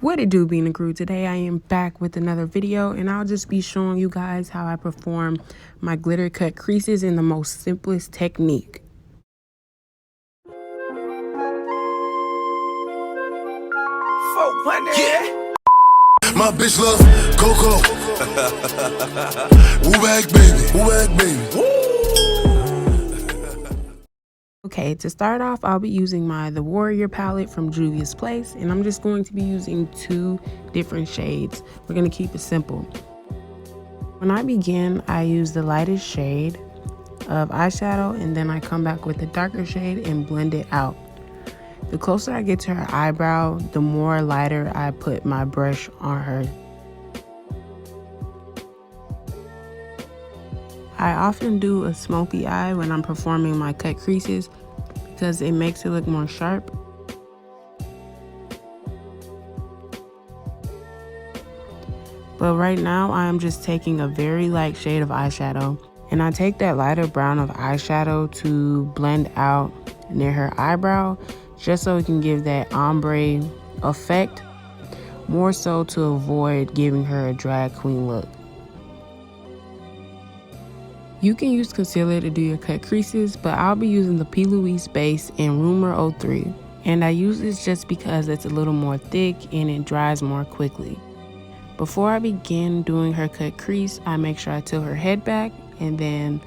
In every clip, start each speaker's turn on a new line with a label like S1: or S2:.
S1: What it do, Bean and Crew? Today I am back with another video, and I'll just be showing you guys how I perform my glitter cut creases in the most simplest technique.
S2: Yeah. My bitch love Coco. Woo back baby, woo back baby. Woo.
S1: Okay, to start off, I'll be using The Warrior palette from Juvia's Place, and I'm just going to be using 2 different shades. We're going to keep it simple. When I begin, I use the lightest shade of eyeshadow, and then I come back with the darker shade and blend it out. The closer I get to her eyebrow, the more lighter I put my brush on her. I often do a smoky eye when I'm performing my cut creases because it makes it look more sharp. But right now I'm just taking a very light shade of eyeshadow, and I take that lighter brown of eyeshadow to blend out near her eyebrow, just so it can give that ombre effect, more so to avoid giving her a drag queen look. You can use concealer to do your cut creases, but I'll be using the P. Louise base in Rumor 03. And I use this just because it's a little more thick and it dries more quickly. Before I begin doing her cut crease, I make sure I tilt her head back, and then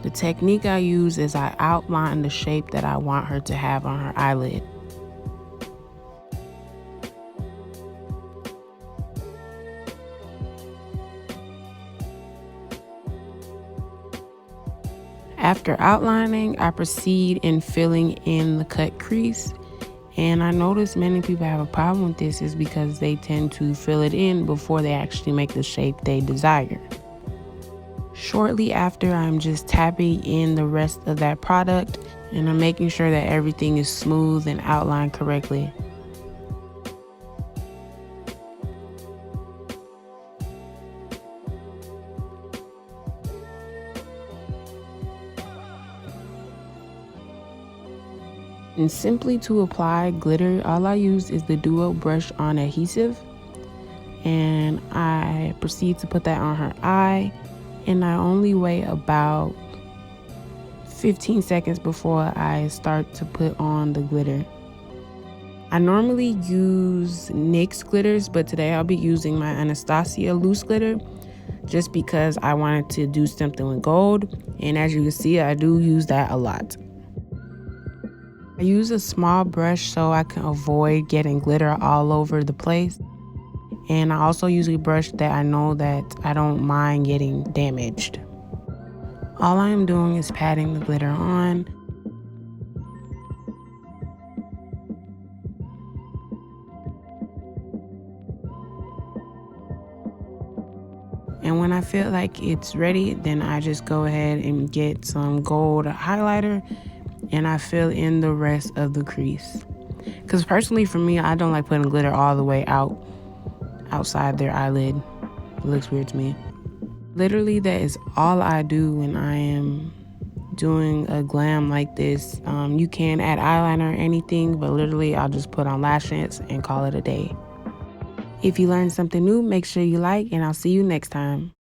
S1: the technique I use is I outline the shape that I want her to have on her eyelid. After outlining, I proceed in filling in the cut crease, and I notice many people have a problem with this is because they tend to fill it in before they actually make the shape they desire. Shortly after, I'm just tapping in the rest of that product, and I'm making sure that everything is smooth and outlined correctly. And simply to apply glitter, all I use is the Duo Brush On Adhesive, and I proceed to put that on her eye, and I only wait about 15 seconds before I start to put on the glitter. I normally use NYX glitters, but today I'll be using my Anastasia loose glitter just because I wanted to do something with gold, and as you can see, I do use that a lot. I use a small brush so I can avoid getting glitter all over the place. And I also use a brush that I know that I don't mind getting damaged. All I am doing is patting the glitter on. And when I feel like it's ready, then I just go ahead and get some gold highlighter and I fill in the rest of the crease. Because personally for me, I don't like putting glitter all the way outside their eyelid. It looks weird to me. Literally, that is all I do when I am doing a glam like this. You can add eyeliner or anything, but literally I'll just put on lashes and call it a day. If you learned something new, make sure you like, and I'll see you next time.